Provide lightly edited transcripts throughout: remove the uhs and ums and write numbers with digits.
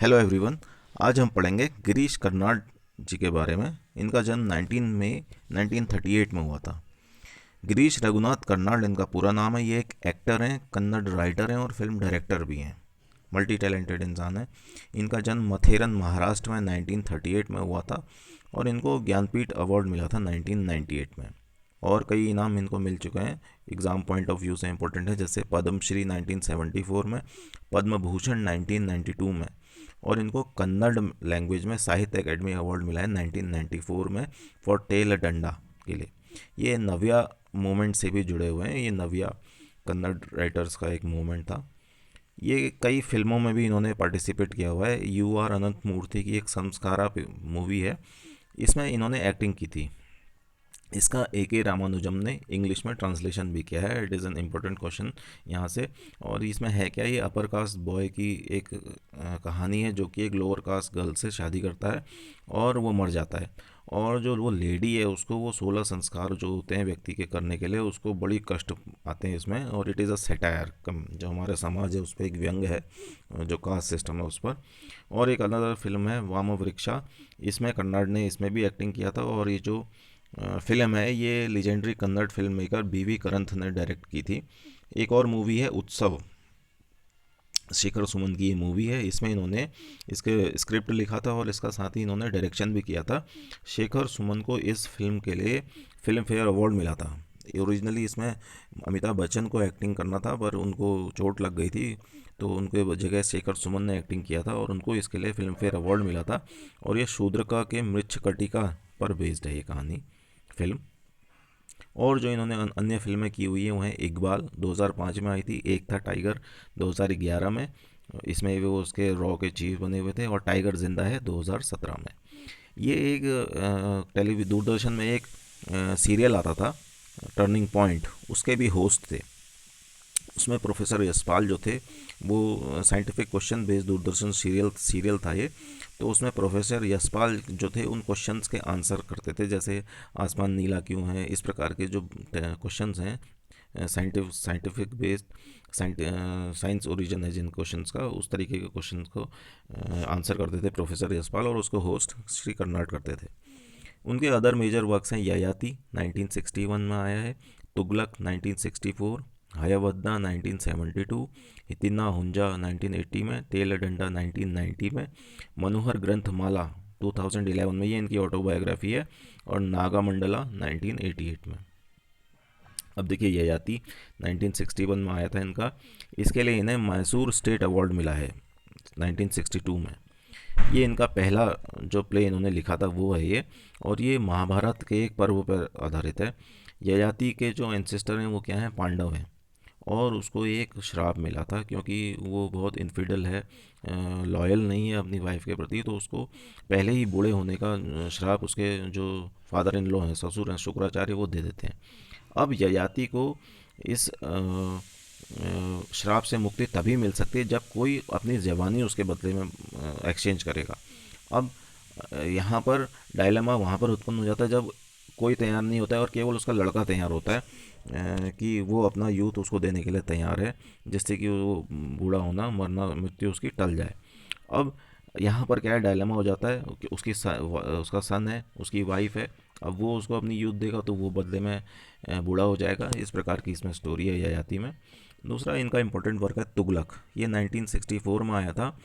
Hello everyone. आज हम पढ़ेंगे गिरीश कर्नाड जी के बारे में। इनका जन्म 19 मई 1938 में हुआ था। गिरीश रघुनाथ कर्नाड इनका पूरा नाम है। ये एक एक्टर हैं, कन्नड़ राइटर हैं और फिल्म डायरेक्टर भी हैं। मल्टी टैलेंटेड इंसान है। इनका जन्म मथेरन महाराष्ट्र में 1938 में हुआ था और इनको ज्ञानपीठ अवार्ड मिला था 1998 में। और कई इनाम इनको मिल चुके हैं। एग्ज़ाम पॉइंट ऑफ व्यू से इम्पोर्टेंट है, जैसे पद्मश्री 1974 में, पद्म भूषण 1992 में, और इनको कन्नड़ लैंग्वेज में साहित्य अकेडमी अवार्ड मिला है 1994 में फॉर टेल डंडा के लिए। ये नव्या मूवमेंट से भी जुड़े हुए हैं। ये नव्या कन्नड़ राइटर्स का एक मूवमेंट था। ये कई फिल्मों में भी इन्होंने पार्टिसिपेट किया हुआ है। यू आर अनंत मूर्ति की एक संस्कारा मूवी है, इसमें इन्होंने एक्टिंग की थी। इसका ए के रामानुजम ने इंग्लिश में ट्रांसलेशन भी किया है। It is an important question यहाँ से। और इसमें है क्या, ये अपर कास्ट बॉय की एक कहानी है जो कि एक लोअर कास्ट गर्ल से शादी करता है और वो मर जाता है। और जो वो लेडी है उसको वो 16 संस्कार जो होते हैं व्यक्ति के करने के लिए, उसको बड़ी कष्ट आते हैं इसमें। और इट इज़ अ सेटायर, कम जो हमारा समाज है उस पर एक व्यंग है, जो कास्ट सिस्टम है उस पर। और एक अनदर फिल्म है वाम वृक्षा, इसमें कन्नड़ ने इसमें भी एक्टिंग किया था। और ये जो फिल्म है ये लेजेंडरी कन्नड़ फिल्म मेकर बीवी करंथ ने डायरेक्ट की थी। एक और मूवी है उत्सव, शेखर सुमन की ये मूवी है। इसमें इन्होंने इसके स्क्रिप्ट लिखा था और इसका साथ ही इन्होंने डायरेक्शन भी किया था। शेखर सुमन को इस फिल्म के लिए फिल्म फेयर अवार्ड मिला था। ओरिजिनली इसमें अमिताभ बच्चन को एक्टिंग करना था, पर उनको चोट लग गई थी, तो उनके जगह शेखर सुमन ने एक्टिंग किया था और उनको इसके लिए फिल्म फेयर अवार्ड मिला था। और ये शूद्रका के मृच्छ कटिका पर बेस्ड है ये कहानी, फिल्म। और जो इन्होंने अन्य फिल्में की हुई हैं वो हैं इकबाल 2005 में आई थी, एक था टाइगर 2011 में, इसमें वो उसके रॉ के चीफ बने हुए थे, और टाइगर जिंदा है 2017 में। ये एक टेलीविजन दूरदर्शन में एक सीरियल आता था, टर्निंग पॉइंट, उसके भी होस्ट थे। उसमें प्रोफेसर यशपाल जो थे वो scientific question based Doordarshan serial था ये। तो उसमें प्रोफेसर यशपाल जो थे उन क्वेश्चंस के आंसर करते थे, जैसे आसमान नीला क्यों है, इस प्रकार के जो क्वेश्चंस हैं साइंटिफिक बेस्ड, साइंस ओरिजिन है जिन क्वेश्चंस का, उस तरीके के क्वेश्चंस को आंसर करते थे प्रोफेसर यशपाल, और उसको होस्ट श्री कर्नाड करते थे। उनके अदर मेजर वर्क्स हैं ययाति 1961 में आया है, तुगलक 1964, हयावदना 1972, हितिना हुंजा 1980 में, तेल डंडा 1990 में, मनोहर ग्रंथमाला 2011 में, ये इनकी ऑटोबायोग्राफी है, और नागामंडला 1988 में। अब देखिए ययाति 1961 में आया था इनका। इसके लिए इन्हें मैसूर स्टेट अवार्ड मिला है 1962 में। ये इनका पहला जो प्ले इन्होंने लिखा था वो है ये, और ये महाभारत के एक पर्व पर आधारित है। ययाति के जो एंसेस्टर हैं वो क्या हैं, पांडव हैं। और उसको एक श्राप मिला था क्योंकि वो बहुत इन्फिडल है, लॉयल नहीं है अपनी वाइफ के प्रति, तो उसको पहले ही बूढ़े होने का श्राप उसके जो फादर इन लॉ हैं, ससुर हैं शुक्राचार्य, वो दे देते हैं। अब ययाति को इस श्राप से मुक्ति तभी मिल सकती है जब कोई अपनी जवानी उसके बदले में एक्सचेंज करेगा। अब यहाँ पर डायलेमा वहाँ पर उत्पन्न हो जाता है जब कोई तैयार नहीं होता है और केवल उसका लड़का तैयार होता है, कि वो अपना यूथ उसको देने के लिए तैयार है, जिससे कि वो बूढ़ा होना, मरना, मृत्यु उसकी टल जाए। अब यहाँ पर क्या है, डायलेमा हो जाता है कि उसका सन है, उसकी वाइफ है। अब वो उसको अपनी यूथ देगा तो वो बदले में बूढ़ा हो जाएगा। इस प्रकार की इसमें स्टोरी है ययाति में। दूसरा इनका इम्पोर्टेंट वर्क है तुगलक, ये 1964 में आया था,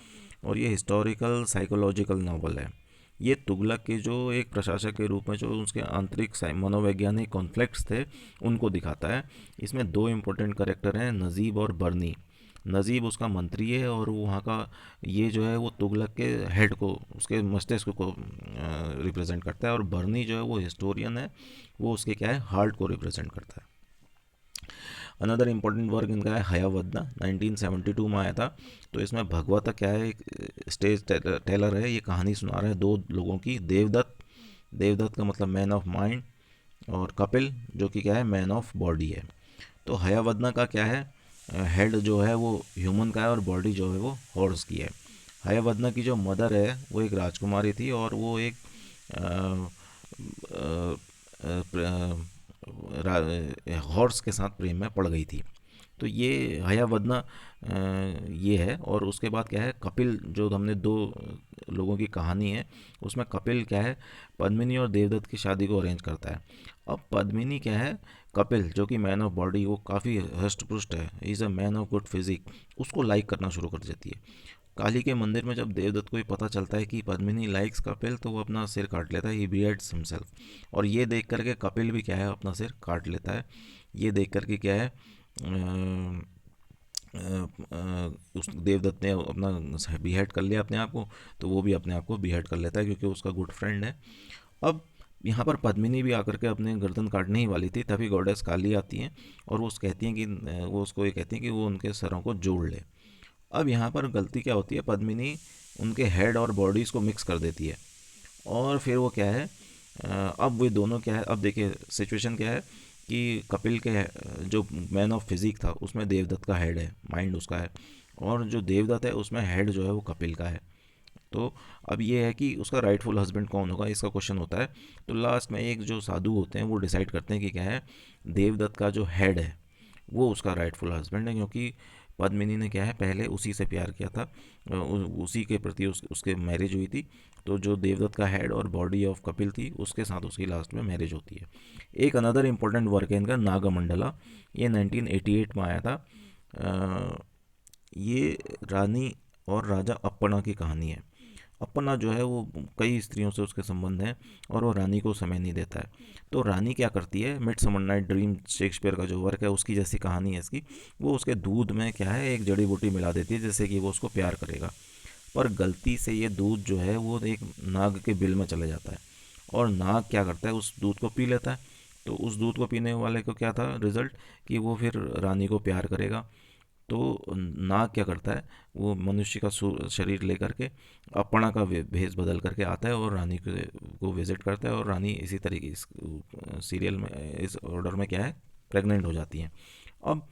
और ये हिस्टोरिकल साइकोलॉजिकल नावल है। ये तुगलक के जो एक प्रशासक के रूप में जो उसके आंतरिक मनोवैज्ञानिक कॉन्फ्लिक्ट्स थे उनको दिखाता है। इसमें दो इम्पोर्टेंट करेक्टर हैं, नजीब और बर्नी। नजीब उसका मंत्री है और वो वहाँ का, ये जो है वो तुगलक के हेड को, उसके मस्तिष्क को रिप्रेजेंट करता है, और बर्नी जो है वो हिस्टोरियन है, वो उसके क्या है, हार्ट को रिप्रेजेंट करता है। अनदर इम्पोर्टेंट वर्क इनका है हयावदना, 1972 में आया था। तो इसमें भगवत क्या है, एक स्टेज टेलर है, ये कहानी सुना रहा है दो लोगों की, देवदत्त, देवदत्त का मतलब मैन ऑफ माइंड, और कपिल जो कि क्या है, मैन ऑफ बॉडी है। तो हयावदना का क्या है, हेड जो है वो ह्यूमन का है और बॉडी जो है वो हॉर्स की है। हयावदना की जो मदर है वो एक राजकुमारी थी, और वो एक हॉर्स के साथ प्रेम में पड़ गई थी। तो ये हयावदना ये है। और उसके बाद क्या है, कपिल, जो हमने दो लोगों की कहानी है, उसमें कपिल क्या है, पद्मिनी और देवदत्त की शादी को अरेंज करता है। अब पद्मिनी क्या है, कपिल जो कि मैन ऑफ बॉडी, वो काफ़ी हष्ट पुष्ट है, is a man of good physique, उसको लाइक करना शुरू कर देती है। काली के मंदिर में जब देवदत्त को ये पता चलता है कि पद्मिनी लाइक्स कपिल, तो वो अपना सिर काट लेता है, ही बियर्ड्स हिमसेल्फ। और ये देख करके कपिल भी क्या है, अपना सिर काट लेता है। ये देख करके क्या है, उस देवदत्त ने अपना बिहेड कर लिया अपने आप को, तो वो भी अपने आप को बिहेड कर लेता है क्योंकि उसका गुड फ्रेंड है। अब यहाँ पर पद्मिनी भी आकर के अपने गर्दन काटने ही वाली थी, तभी गॉडेस काली आती हैं और वो कहती हैं कि वो उसको ये कहती हैं कि वो उनके सरों को जोड़ ले। अब यहाँ पर गलती क्या होती है, पद्मिनी उनके हेड और बॉडीज़ को मिक्स कर देती है। और फिर वो क्या है, अब वे दोनों क्या है, अब देखिए सिचुएशन क्या है कि कपिल के जो मैन ऑफ फिजिक था उसमें देवदत्त का हेड है, माइंड उसका है, और जो देवदत्त है उसमें हेड जो है वो कपिल का है। तो अब ये है कि उसका राइटफुल हस्बैंड कौन होगा, इसका क्वेश्चन होता है। तो लास्ट में एक जो साधु होते हैं वो डिसाइड करते हैं कि क्या है, देवदत्त का जो हेड है वो उसका राइटफुल हस्बैंड है, क्योंकि पद्मिनी ने क्या है, पहले उसी से प्यार किया था, उसी के प्रति उसके मैरिज हुई थी। तो जो देवदत्त का हेड और बॉडी ऑफ कपिल थी, उसके साथ उसकी लास्ट में मैरिज होती है। एक अनदर इम्पोर्टेंट वर्क है इनका, नागमंडला, ये 1988 में आया था। ये रानी और राजा अप्पना की कहानी है। अपना जो है वो कई स्त्रियों से उसके संबंध हैं और वो रानी को समय नहीं देता है। तो रानी क्या करती है, mid summer night dream Shakespeare का जो वर्क है उसकी जैसी कहानी है इसकी, वो उसके दूध में क्या है, एक जड़ी बूटी मिला देती है जिससे कि वो उसको प्यार करेगा। पर गलती से ये दूध जो है वो एक नाग के बिल में चले जाता है, और नाग क्या करता है, उस दूध को पी लेता है। तो उस दूध को पीने वाले को क्या था रिजल्ट, कि वो फिर रानी को प्यार करेगा। तो नाग क्या करता है, वो मनुष्य का शरीर लेकर के अपना का भेष बदल करके आता है और रानी को विजिट करता है, और रानी इसी तरीके इस सीरियल में, इस ऑर्डर में क्या है, प्रेग्नेंट हो जाती हैं। अब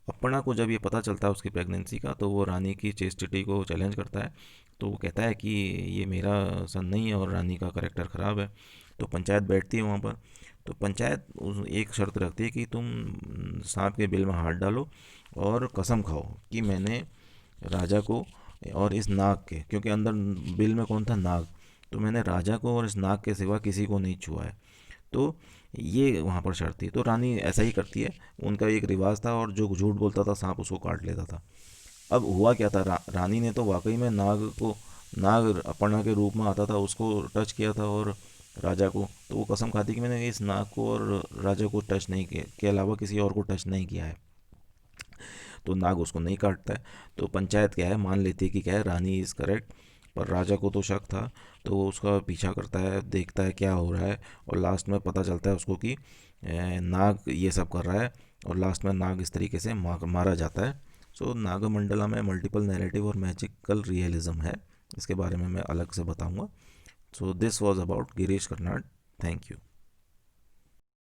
अपना को जब ये पता चलता है उसकी प्रेगनेंसी का, तो वो रानी की चेस्टिटी को चैलेंज करता है। तो वो कहता है कि ये मेरा सन नहीं है और रानी का करेक्टर ख़राब है। तो पंचायत बैठती है वहाँ पर। तो पंचायत एक शर्त रखती है कि तुम सांप के बिल में हाथ डालो और कसम खाओ कि मैंने राजा को और इस नाग के, क्योंकि अंदर बिल में कौन था, नाग, तो मैंने राजा को और इस नाग के सिवा किसी को नहीं छुआ है। तो ये वहाँ पर शर्त थी। तो रानी ऐसा ही करती है, उनका एक रिवाज था, और जो झूठ बोलता था सांप उसको काट लेता था। अब हुआ क्या था, रानी ने तो वाकई में नाग अपर्णा के रूप में आता था, उसको टच किया था, और राजा को, तो वो कसम खाती कि मैंने इस नाग को और राजा को टच नहीं किया, के अलावा किसी और को टच नहीं किया है। तो नाग उसको नहीं काटता है। तो पंचायत क्या है, मान लेती है कि क्या है, रानी इज़ करेक्ट। पर राजा को तो शक था, तो वो उसका पीछा करता है, देखता है क्या हो रहा है, और लास्ट में पता चलता है उसको कि नाग ये सब कर रहा है, और लास्ट में नाग इस तरीके से मारा जाता है। सो नागमंडला में मल्टीपल नैरेटिव और मैजिकल रियलिज्म है, इसके बारे में मैं अलग से बताऊंगा। So this was about Girish Karnad. Thank you.